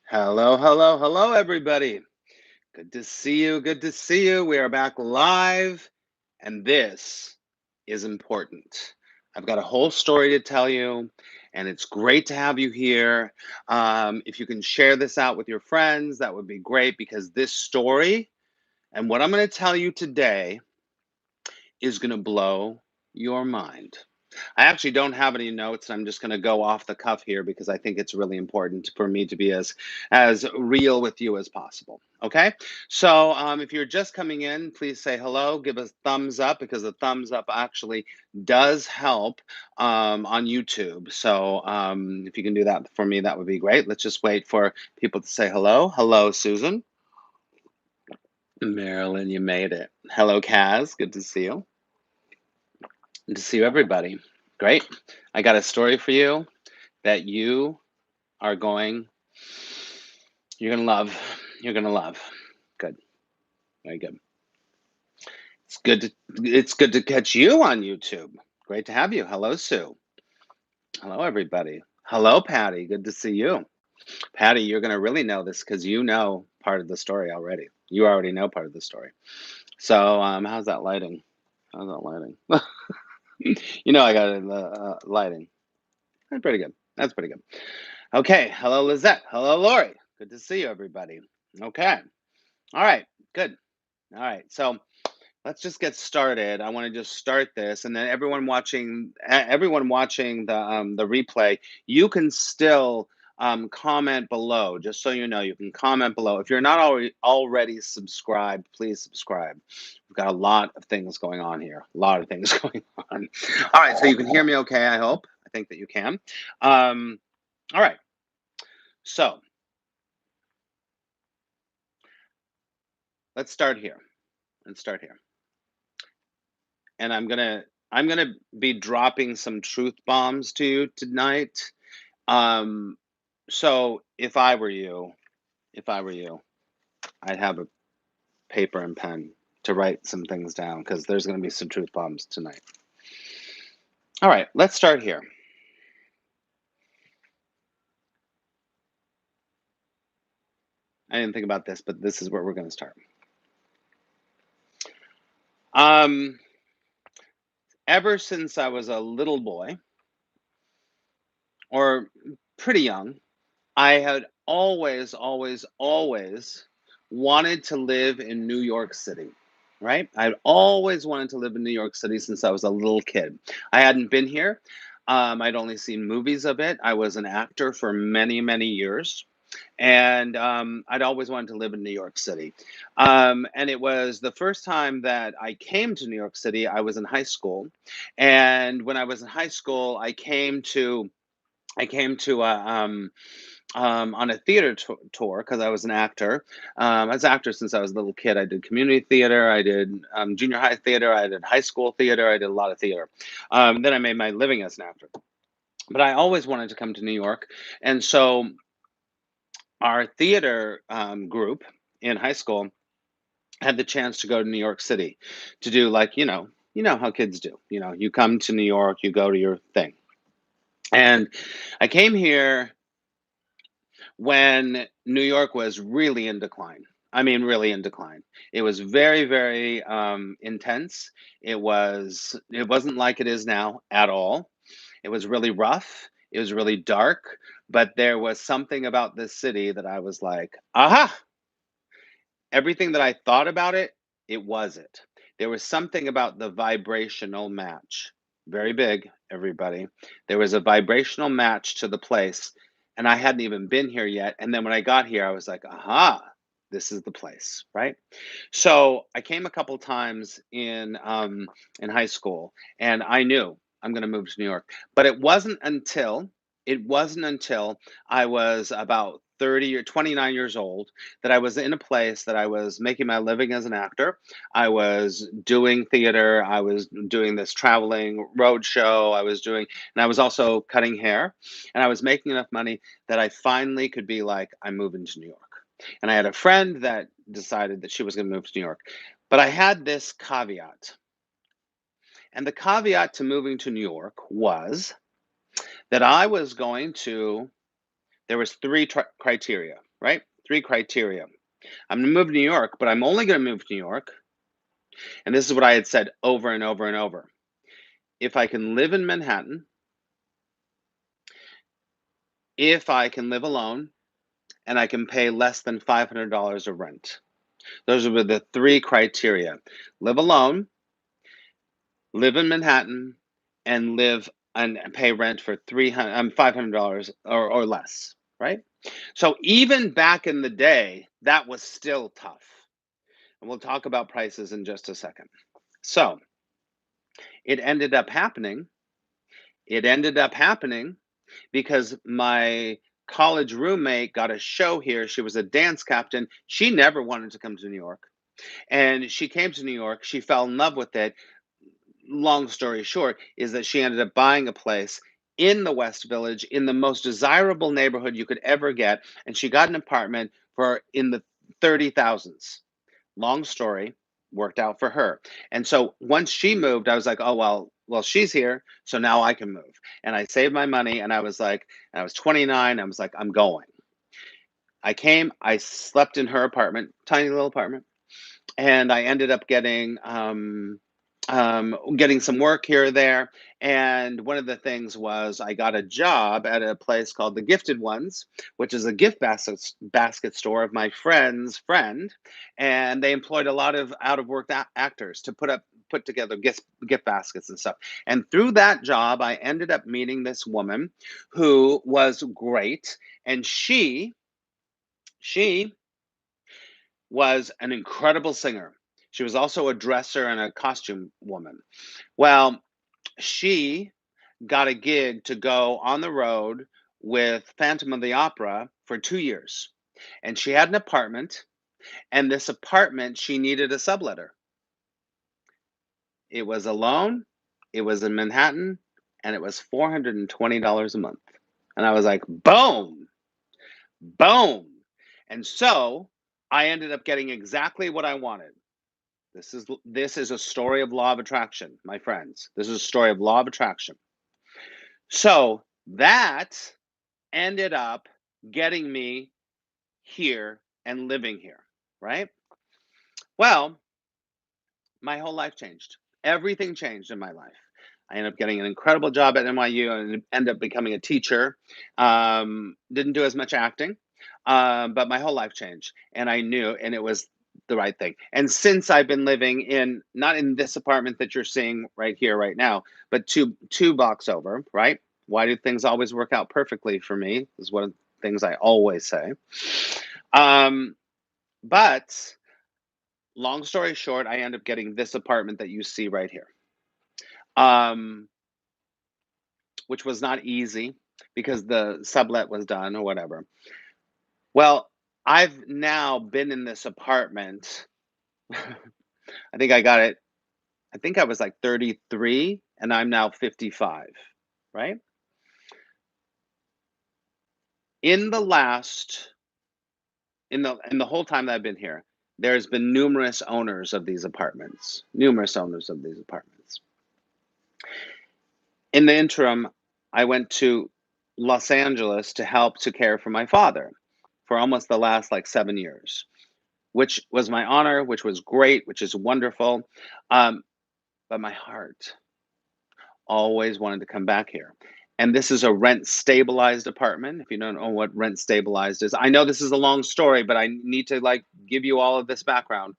Hello, hello, hello, everybody. Good to see you. Good to see you. We are back live, and this is important. I've got a whole story to tell you, and it's great to have you here. If you can share this out with your friends, that would be great because this story and what I'm going to tell you today is going to blow your mind. I actually don't have any notes. I'm just going to go off the cuff here because I think it's really important for me to be as real with you as possible. Okay, so if you're just coming in, please say hello. Give us thumbs up because the thumbs up actually does help on YouTube. So if you can do that for me, that would be great. Let's just wait for people to say hello. Hello, Susan. Marilyn, you made it. Hello, Kaz. Good to see you. Good to see you, everybody. Great. I got a story for you that are going you're gonna love. You're gonna love. Good. Very good. It's good to catch you on YouTube. Great to have you. Hello, Sue. Hello, everybody. Hello, Patty. Good to see you. Patty, you're gonna really know this because you know part of the story already. You already know part of the story. So, how's that lighting? How's that lighting? I got lighting. That's pretty good. That's pretty good. Okay. Hello, Lizette. Hello, Lori. Good to see you, everybody. Okay. All right. Good. All right. So let's just get started. I want to just start this, and then everyone watching the replay, you can still comment below. Just so you know, you can comment below. If you're not already subscribed, please subscribe. We've got a lot of things going on here. A lot of things going on. All right. So you can hear me okay. I hope. I think that you can. Um, all right. So let's start here. Let's start here. And I'm gonna be dropping some truth bombs to you tonight. Um, so if I were you, I'd have a paper and pen to write some things down because there's gonna be some truth bombs tonight. All right, let's start here. I didn't think about this, but this is where we're gonna start. Um, ever since I was a little boy, or pretty young, I had always, always, always wanted to live in New York City, right? I'd always wanted to live in New York City since I was a little kid. I hadn't been here. I'd only seen movies of it. I was an actor for many, many years. And I'd always wanted to live in New York City. And it was the first time that I came to New York City, I was in high school. And when I was in high school, I came to on a theater tour because I was an actor. I was an actor since I was a little kid. I did community theater, I did junior high theater, I did high school theater, I did a lot of theater. Then I made my living as an actor. But I always wanted to come to New York, and so our theater group in high school had the chance to go to New York City to do like how kids do. You come to New York, you go to your thing, and I came here when New York was really in decline. I mean, really in decline. It was very, very intense. It wasn't like it is now at all. It was really rough. It was really dark. But there was something about this city that I was like, aha! Everything that I thought about it, it was it. There was something about the vibrational match. Very big, everybody. There was a vibrational match to the place, and I hadn't even been here yet. And then when I got here, I was like, aha, this is the place, right? So I came a couple times in high school, and I knew I'm going to move to New York. But it wasn't until I was about 30 or 29 years old that I was in a place that I was making my living as an actor. I was doing theater. I was doing this traveling road show. And I was also cutting hair. And I was making enough money that I finally could be like, I'm moving to New York. And I had a friend that decided that she was going to move to New York. But I had this caveat. And the caveat to moving to New York was that there was three criteria. right? Three criteria. I'm going to move to New York, but I'm only going to move to New York. And this is what I had said over and over and over. If I can live in Manhattan, if I can live alone, and I can pay less than $500 of rent. Those were the three criteria: live alone, live in Manhattan, and live and pay rent for $500 or less, right? So even back in the day, that was still tough. And we'll talk about prices in just a second. So it ended up happening. It ended up happening because my college roommate got a show here. She was a dance captain. She never wanted to come to New York. And she came to New York. She fell in love with it. Long story short is that she ended up buying a place in the West Village in the most desirable neighborhood you could ever get, and she got an apartment for in the 30,000s. Long story, worked out for her. And so once she moved, I was like, "Oh, well, she's here, so now I can move." And I saved my money, and I was like, I was 29, I was like, "I'm going." I came, I slept in her apartment, tiny little apartment, and I ended up getting some work here or there. And one of the things was I got a job at a place called the Gifted Ones, which is a basket store of my friend's friend, and they employed a lot of out of work actors to put together gift baskets and stuff. And through that job, I ended up meeting this woman who was great, and she was an incredible singer. She was also a dresser and a costume woman. Well, she got a gig to go on the road with Phantom of the Opera for 2 years. And she had an apartment, and this apartment, she needed a subletter. It was alone, it was in Manhattan, and it was $420 a month. And I was like, boom, boom. And so I ended up getting exactly what I wanted. This is a story of law of attraction, my friends. This is a story of law of attraction. So that ended up getting me here and living here, right? Well, my whole life changed. Everything changed in my life. I ended up getting an incredible job at NYU and ended up becoming a teacher. Didn't do as much acting, but my whole life changed, and I knew, and it was the right thing. And since I've been living in not in this apartment that you're seeing right here, right now, but two blocks over, right? Why do things always work out perfectly for me? Is one of the things I always say. Um, but long story short, I end up getting this apartment that you see right here. Um, which was not easy because the sublet was done or whatever. Well, I've now been in this apartment. I think I got it. I think I was like 33 and I'm now 55, right? In the last in the whole time that I've been here, there's been numerous owners of these apartments. Numerous owners of these apartments. In the interim, I went to Los Angeles to help to care for my father for almost the last like 7 years, which was my honor, which was great, which is wonderful. Um, but my heart always wanted to come back here. And this is a rent stabilized apartment. If you don't know what rent stabilized is, I know this is a long story, but I need to like give you all of this background.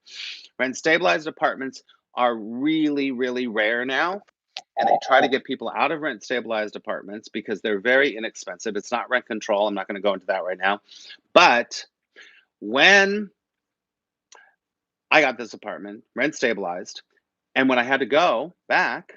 Rent stabilized apartments are really, really rare now. And they try to get people out of rent stabilized apartments because they're very inexpensive. It's not rent control. I'm not going to go into that right now. But when I got this apartment, rent stabilized, and when I had to go back,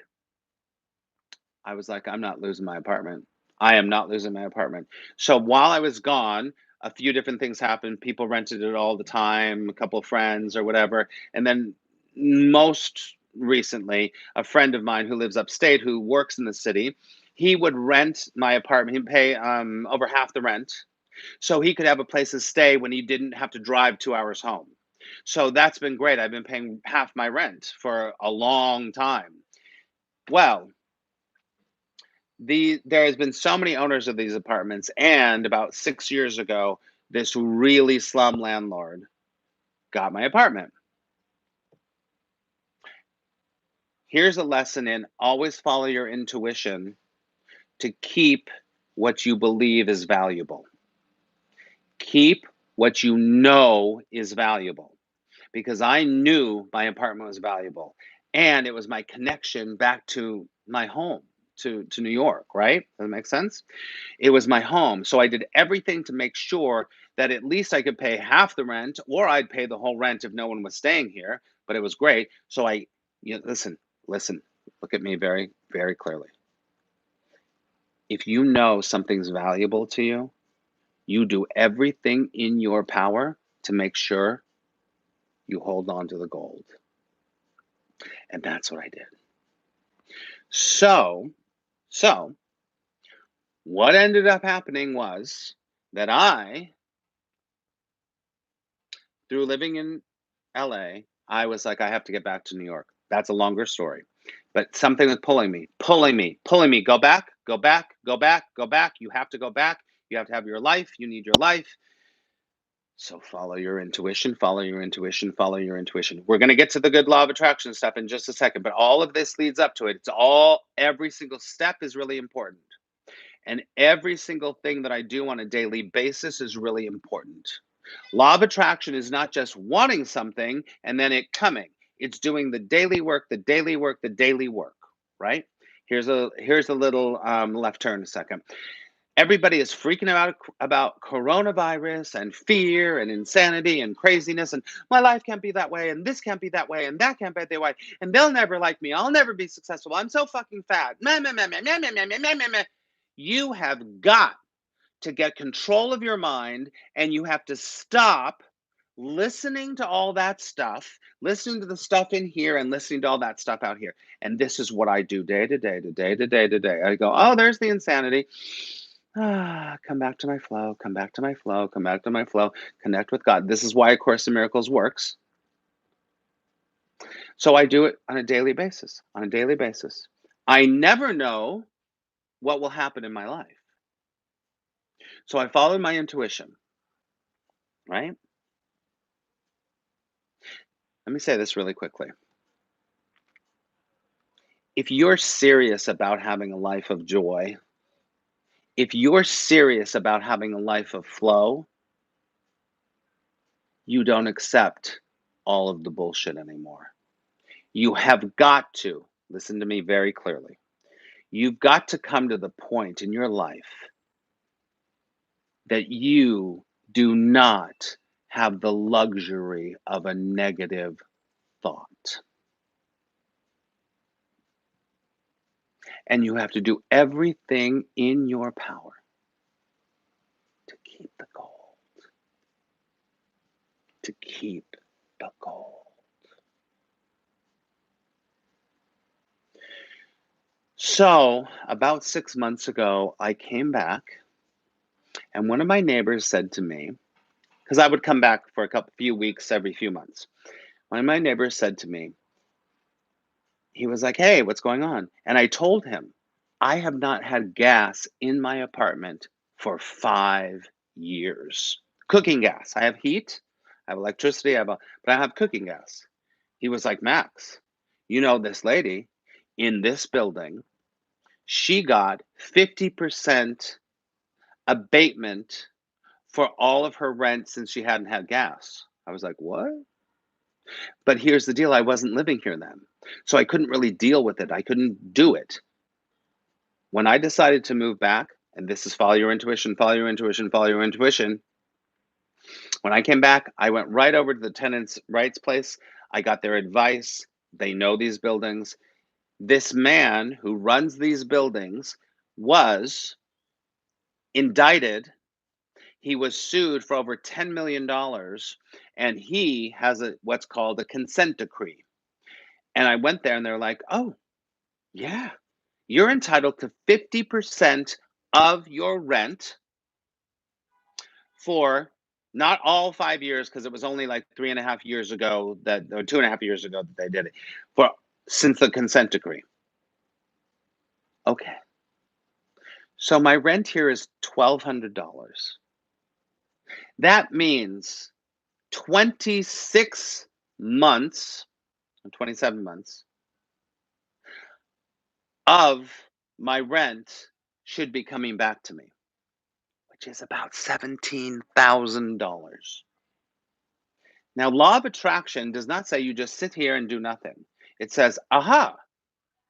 I was like, I'm not losing my apartment. I am not losing my apartment. So while I was gone, a few different things happened. People rented it all the time, a couple of friends or whatever. And then most recently, a friend of mine who lives upstate who works in the city, he would rent my apartment. He'd pay over half the rent so he could have a place to stay when he didn't have to drive 2 hours home. So that's been great. I've been paying half my rent for a long time. Well, there has been so many owners of these apartments, and about 6 years ago, This really slum landlord got my apartment. Here's a lesson in always follow your intuition to keep what you believe is valuable. Keep what you know is valuable, because I knew my apartment was valuable, and it was my connection back to my home, to New York, right? Does that make sense? It was my home, so I did everything to make sure that at least I could pay half the rent, or I'd pay the whole rent if no one was staying here, but it was great. So listen, listen, look at me very, very clearly. If you know something's valuable to you, you do everything in your power to make sure you hold on to the gold. And that's what I did. So, so what ended up happening was that through living in LA, I was like, I have to get back to New York. That's a longer story. But something was pulling me, pulling me, pulling me. Go back, go back, go back, go back. You have to go back. You have to have your life. You need your life. So follow your intuition, follow your intuition, follow your intuition. We're going to get to the good law of attraction stuff in just a second, but all of this leads up to it. Every single step is really important. And every single thing that I do on a daily basis is really important. Law of attraction is not just wanting something and then it coming. It's doing the daily work, the daily work, the daily work, right? Here's a little left turn a second. Everybody is freaking out about coronavirus and fear and insanity and craziness and my life can't be that way and this can't be that way and that can't be that way and they'll never like me. I'll never be successful. I'm so fucking fat. Meh, meh, meh, meh, meh, meh, meh, meh, meh, meh. You have got to get control of your mind, and you have to stop listening to all that stuff, listening to the stuff in here and listening to all that stuff out here. And this is what I do day to day to day to day to day. I go, oh, there's the insanity. Come back to my flow, come back to my flow, come back to my flow, connect with God. This is why A Course in Miracles works. So I do it on a daily basis, on a daily basis. I never know what will happen in my life. So I follow my intuition, right? Let me say this really quickly. If you're serious about having a life of joy, if you're serious about having a life of flow, you don't accept all of the bullshit anymore. You have got to, listen to me very clearly, you've got to come to the point in your life that you do not have the luxury of a negative thought. And you have to do everything in your power to keep the gold. To keep the gold. So, about 6 months ago, I came back, and one of my neighbors said to me, because I would come back for few weeks every few months. One of my neighbors said to me, he was like, hey, what's going on? And I told him, I have not had gas in my apartment for 5 years. Cooking gas. I have heat, I have electricity, but I have cooking gas. He was like, Max, you know this lady in this building, she got 50% abatement for all of her rent since she hadn't had gas. I was like, what? But here's the deal, I wasn't living here then. So I couldn't really deal with it. I couldn't do it. When I decided to move back, and this is follow your intuition, follow your intuition, follow your intuition. When I came back, I went right over to the tenants' rights place. I got their advice. They know these buildings. This man who runs these buildings was indicted. He was sued for over $10 million, and he has what's called a consent decree. And I went there and they're like, oh, yeah, you're entitled to 50% of your rent for not all 5 years, because it was only like 3.5 years ago or 2.5 years ago that they did it, since the consent decree. Okay. So my rent here is $1,200. That means 26 months, 27 months of my rent should be coming back to me, which is about $17,000. Now, law of attraction does not say you just sit here and do nothing. It says, aha,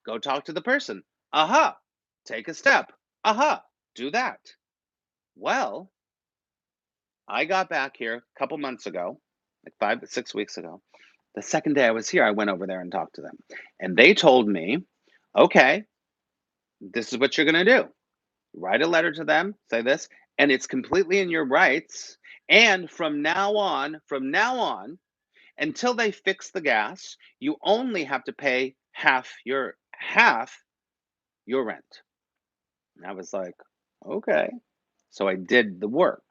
go talk to the person. Aha, take a step. Aha, do that. Well, I got back here a couple months ago, like 5 to 6 weeks ago. The second day I was here, I went over there and talked to them. And they told me, okay, this is what you're going to do. Write a letter to them, say this, and it's completely in your rights. And from now on, until they fix the gas, you only have to pay half your rent. And I was like, okay. So I did the work.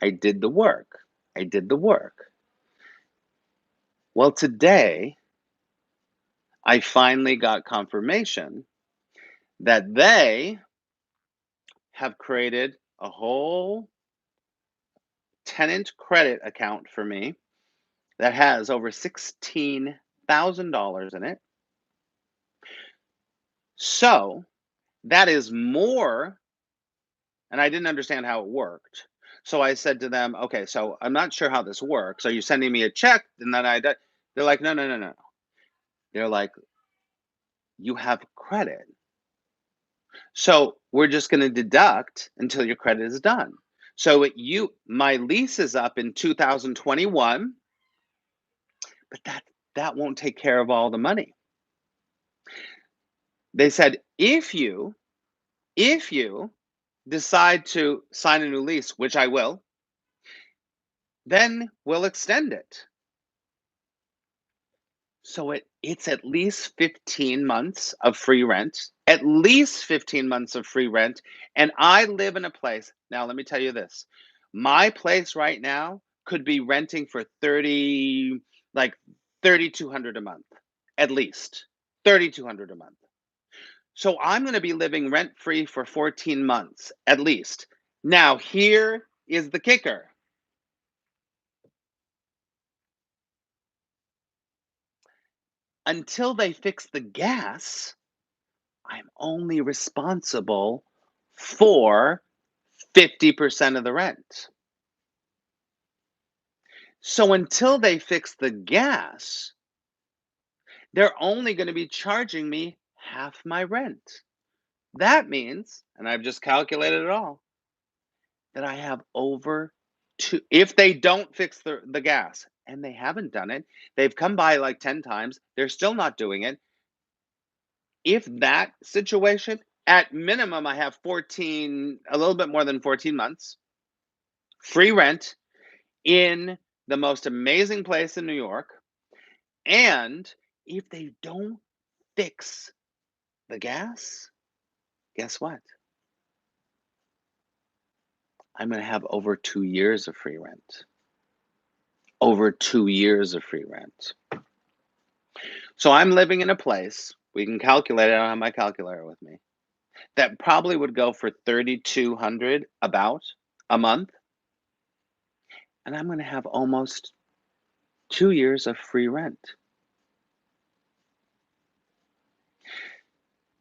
I did the work. I did the work. Well, today I finally got confirmation that they have created a whole tenant credit account for me that has over $16,000 in it. So that is more, and I didn't understand how it worked. So I said to them, okay, so I'm not sure how this works. Are you sending me a check? And then they're like, no, no, no, no. They're like, you have credit. So we're just going to deduct until your credit is done. So my lease is up in 2021, but that won't take care of all the money. They said if you decide to sign a new lease, which I will, then we'll extend it. So it's at least 15 months of free rent, at least 15 months of free rent. And I live in a place. Now, let me tell you this. My place right now could be renting for 30, like 3,200 a month, at least 3,200 a month. So I'm going to be living rent free for 14 months, at least. Now, here is the kicker. Until they fix the gas, I'm only responsible for 50% of the rent. So until they fix the gas, they're only going to be charging me half my rent. That means, and I've just calculated it all, that I have over two, if they don't fix the gas, and they haven't done it, they've come by like 10 times, they're still not doing it. If that situation, at minimum, I have 14, a little bit more than 14 months free rent in the most amazing place in New York. And if they don't fix the gas, guess what? I'm going to have over 2 years of free rent. Over 2 years of free rent. So I'm living in a place, we can calculate it, I don't have my calculator with me, that probably would go for 3,200 about a month. And I'm going to have almost 2 years of free rent.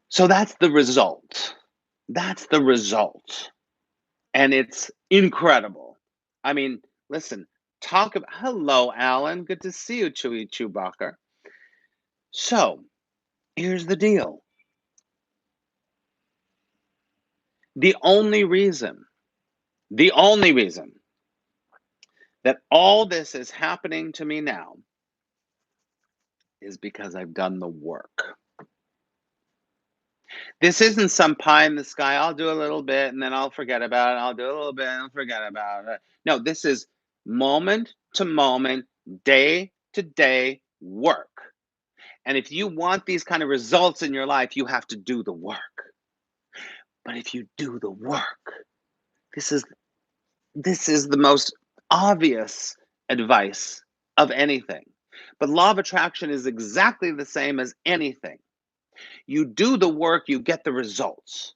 So that's the result. That's the result. And it's incredible. I mean, listen, talk about, hello, Alan. Good to see you, Chewbacca. So here's the deal. The only reason, the only reason that all this is happening to me now is because I've done the work. This isn't some pie in the sky. I'll do a little bit and then I'll forget about it. I'll do a little bit and I'll forget about it. No, this is moment to moment, day to day work. And if you want these kind of results in your life, you have to do the work. But if you do the work, this is this is the most obvious advice of anything. But law of attraction is exactly the same as anything. You do the work, you get the results.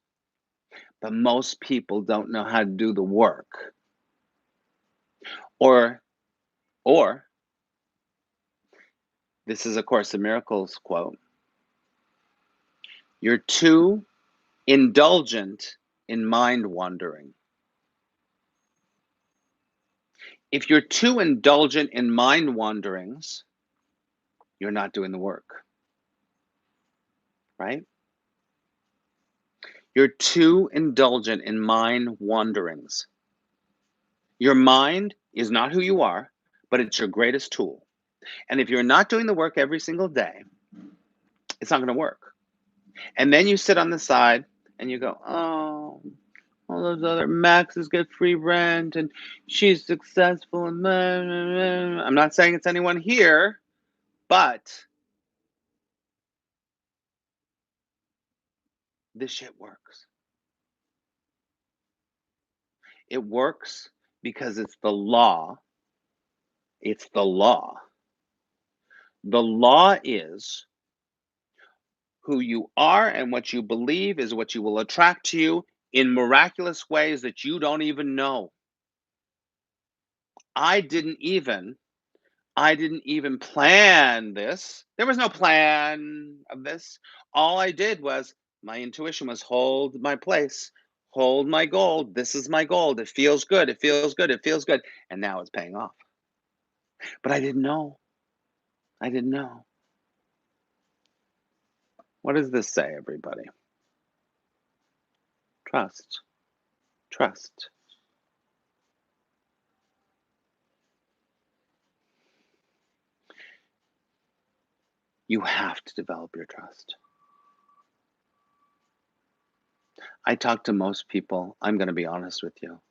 But most people don't know how to do the work. Or, or, this is a Course in Miracles quote, you're too indulgent in mind wandering. If you're too indulgent in mind wanderings, you're not doing the work, right? You're too indulgent in mind wanderings. Your mind is not who you are, but it's your greatest tool. And if you're not doing the work every single day, it's not going to work. And then you sit on the side and you go, oh, all those other Maxes get free rent and she's successful. And I'm not saying it's anyone here, but this shit works. It works because it's the law. It's the law. The law is who you are, and what you believe is what you will attract to you in miraculous ways that you don't even know. I didn't even I didn't even plan this. There was no plan of this. All I did was my intuition was hold my place, hold my gold. This is my gold. It feels good. It feels good. It feels good. And now it's paying off. But I didn't know. I didn't know. What does this say, everybody? Trust. Trust. You have to develop your trust. I talk to most people, I'm going to be honest with you.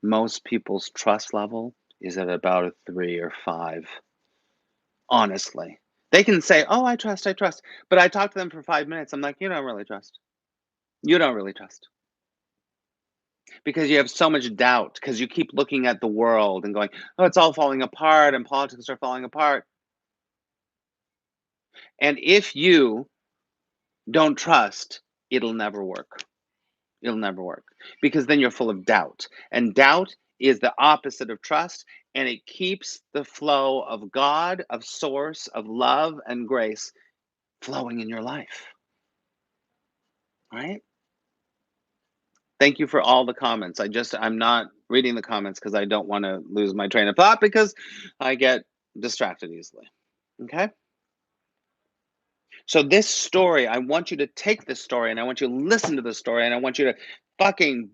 Most people's trust level is at about a 3 or 5. Honestly. They can say, "Oh, I trust, I trust." But I talk to them for 5 minutes. I'm like, "You don't really trust. You don't really trust." Because you have so much doubt, because you keep looking at the world and going, "Oh, it's all falling apart and politics are falling apart." And if you don't trust, it'll never work. It'll never work. Because then you're full of doubt. And doubt is the opposite of trust, and it keeps the flow of God, of source, of love and grace flowing in your life, right? Thank you for all the comments. I'm not reading the comments because I don't want to lose my train of thought because I get distracted easily. Okay? So this story, I want you to take this story and I want you to listen to the story and I want you to fucking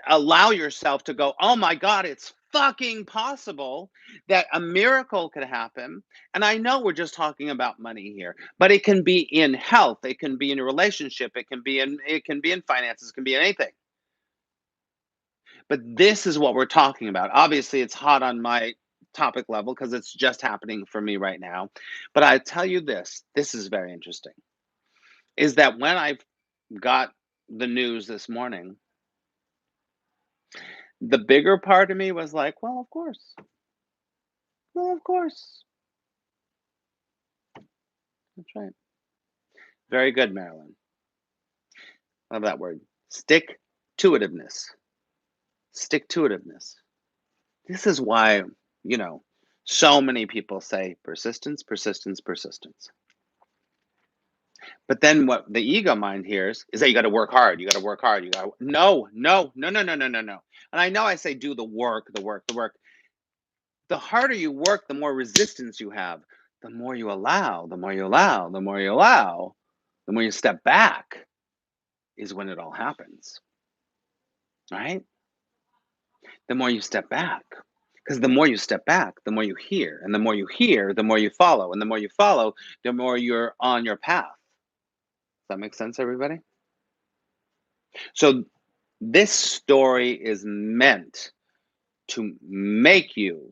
allow yourself to go, "Oh my god, it's fucking possible that a miracle could happen." And I know we're just talking about money here, but it can be in health, it can be in a relationship, it can be in finances, it can be in anything. But this is what we're talking about. Obviously, it's hot on my topic level because it's just happening for me right now. But I tell you this is very interesting, is that when I got the news this morning, the bigger part of me was like, well, of course. Well, of course. That's right. Very good, Marilyn. Love that word. Stick to itiveness. Stick to itiveness. This is why, you know, so many people say persistence, persistence, persistence. But then what the ego mind hears is that you got to work hard. You got to work hard. You got to, no, no, no, no, no, no, no, no. And I know I say do the work, the work, the work. The harder you work, the more resistance you have. The more you allow, the more you allow, the more you allow, the more you step back is when it all happens. Right? The more you step back. Because the more you step back, the more you hear. And the more you hear, the more you follow. And the more you follow, the more you're on your path. Does that make sense, everybody? So this story is meant to make you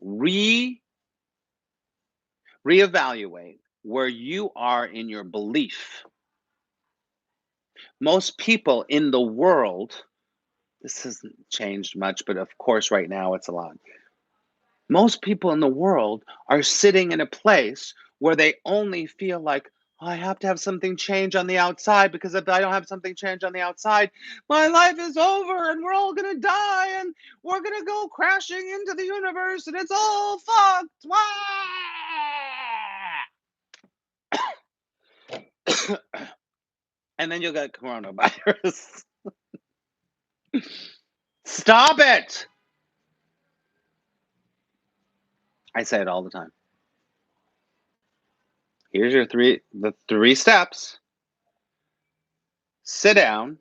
reevaluate where you are in your belief. Most people in the world, this hasn't changed much, but of course right now it's a lot. Most people in the world are sitting in a place where they only feel like, I have to have something change on the outside because if I don't have something change on the outside, my life is over and we're all gonna die and we're gonna go crashing into the universe and it's all fucked. Wah! And then you'll get coronavirus. Stop it! I say it all the time. Here's the three steps. Sit down,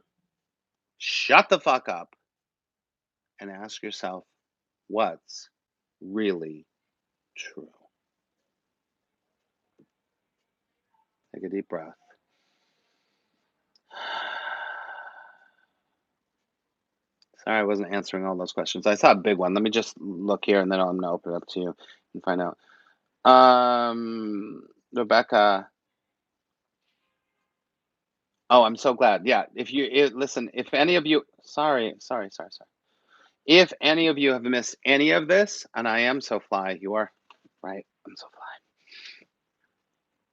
shut the fuck up, and ask yourself what's really true. Take a deep breath. Sorry, I wasn't answering all those questions. I saw a big one. Let me just look here, and then I'm gonna open it up to you and find out. Rebecca. Oh, I'm so glad. Yeah, listen, if any of you, sorry. If any of you have missed any of this, and I am so fly, you are right. I'm so fly.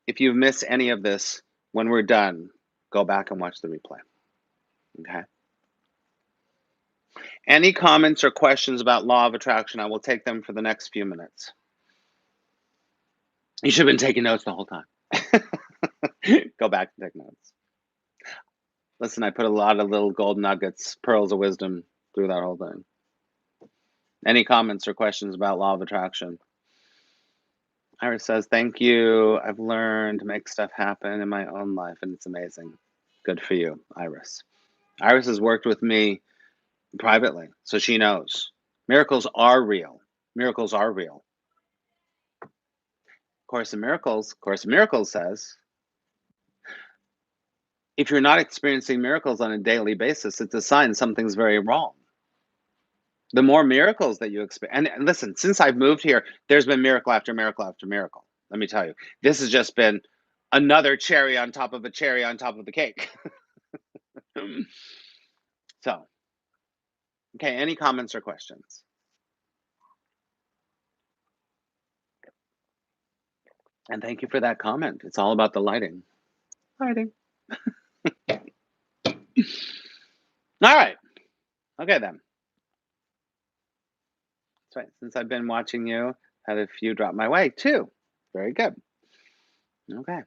If you've missed any of this, when we're done, go back and watch the replay. Okay. Any comments or questions about law of attraction, I will take them for the next few minutes. You should have been taking notes the whole time. Go back and take notes. Listen, I put a lot of little gold nuggets, pearls of wisdom through that whole thing. Any comments or questions about law of attraction? Iris says, thank you. I've learned to make stuff happen in my own life, and it's amazing. Good for you, Iris. Iris has worked with me privately, so she knows. Miracles are real. Miracles are real. Course in Miracles says, if you're not experiencing miracles on a daily basis, it's a sign something's very wrong. The more miracles that you experience, and listen, since I've moved here, there's been miracle after miracle after miracle. Let me tell you, this has just been another cherry on top of a cherry on top of the cake. So, okay, any comments or questions? And thank you for that comment. It's all about the lighting. Lighting. All right. Okay, then. That's right. Since I've been watching you, had a few drop my way too. Very good. Okay.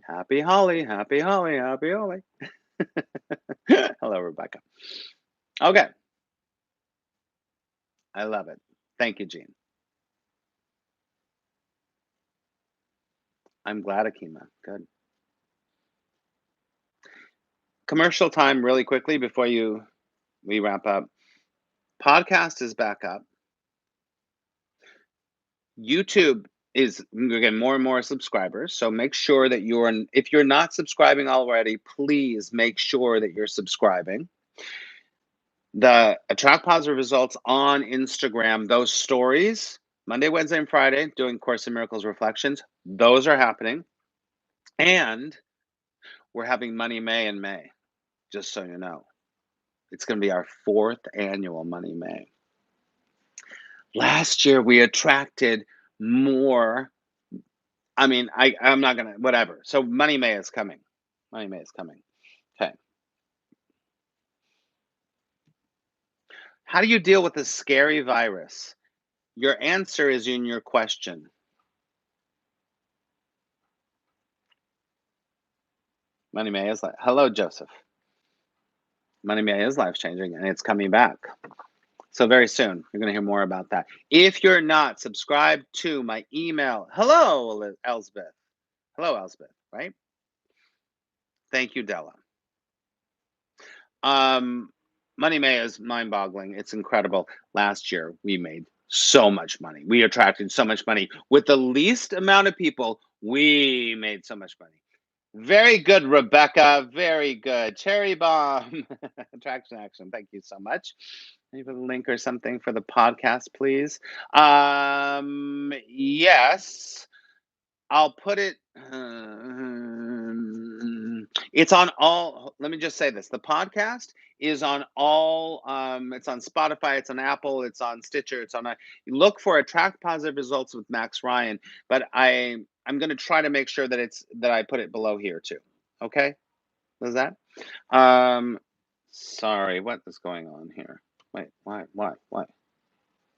Happy Holly, happy Holly, happy Holly. Hello, Rebecca. Okay. I love it. Thank you, Jean. I'm glad, Akima. Good. Commercial time really quickly before we wrap up. Podcast is back up. YouTube is getting more and more subscribers, so make sure that if you're not subscribing already, please make sure that you're subscribing. The Attract Positive Results on Instagram, those stories, Monday, Wednesday, and Friday, doing Course in Miracles reflections, those are happening. And we're having Money May in May, just so you know. It's going to be our 4th annual Money May. Last year, we attracted more. I mean, I'm not going to, whatever. So Money May is coming. Money May is coming. Okay. How do you deal with the scary virus? Your answer is in your question. Money May is hello, Joseph. Money May is life changing and it's coming back. So very soon, you're going to hear more about that. If you're not subscribed to my email, hello, Elsbeth. Hello, Elsbeth, right? Thank you, Della. Money May is mind-boggling. It's incredible. Last year, we made so much money. We attracted so much money. With the least amount of people, we made so much money. Very good, Rebecca. Very good. Cherry bomb. Attraction action. Thank you so much. Leave a link or something for the podcast, please. Yes. I'll put it. It's on all. Let me just say this: the podcast is on all. It's on Spotify. It's on Apple. It's on Stitcher. It's on. You look for Attract Positive Results with Max Ryan. But I I'm gonna try to make sure that I put it below here too. Okay? Does that? Um, sorry, what is going on here? Wait, why, what?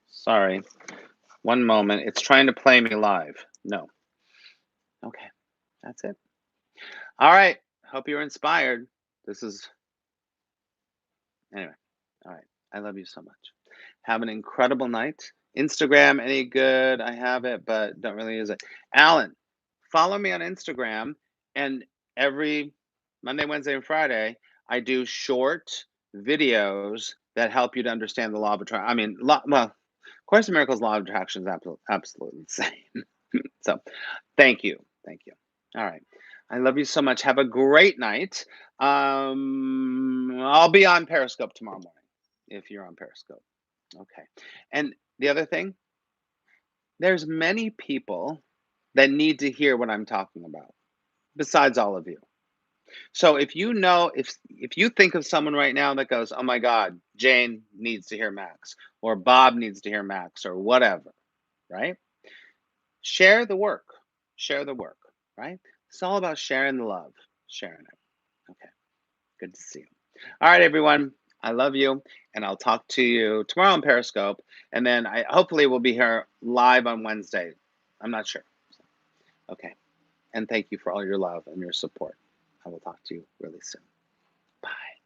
Sorry, one moment. It's trying to play me live. No. Okay, that's it. All right. Hope you're inspired. This is anyway. All right. I love you so much. Have an incredible night. Instagram, any good? I have it, but don't really use it. Alan, follow me on Instagram, and every Monday, Wednesday, and Friday, I do short videos that help you to understand the law of attraction. I mean, well, Course in Miracles, law of attraction is absolutely insane. So, thank you, thank you. All right, I love you so much. Have a great night. I'll be on Periscope tomorrow morning if you're on Periscope. Okay. And the other thing, there's many people that need to hear what I'm talking about, besides all of you. So if you know, if you think of someone right now that goes, "Oh my God, Jane needs to hear Max," or Bob needs to hear Max, or whatever, right? Share the work. Share the work, right? It's all about sharing the love, sharing it. Okay. Good to see you. All right, everyone. I love you, and I'll talk to you tomorrow on Periscope, and then I hopefully we'll be here live on Wednesday. I'm not sure. Okay, and thank you for all your love and your support. I will talk to you really soon. Bye.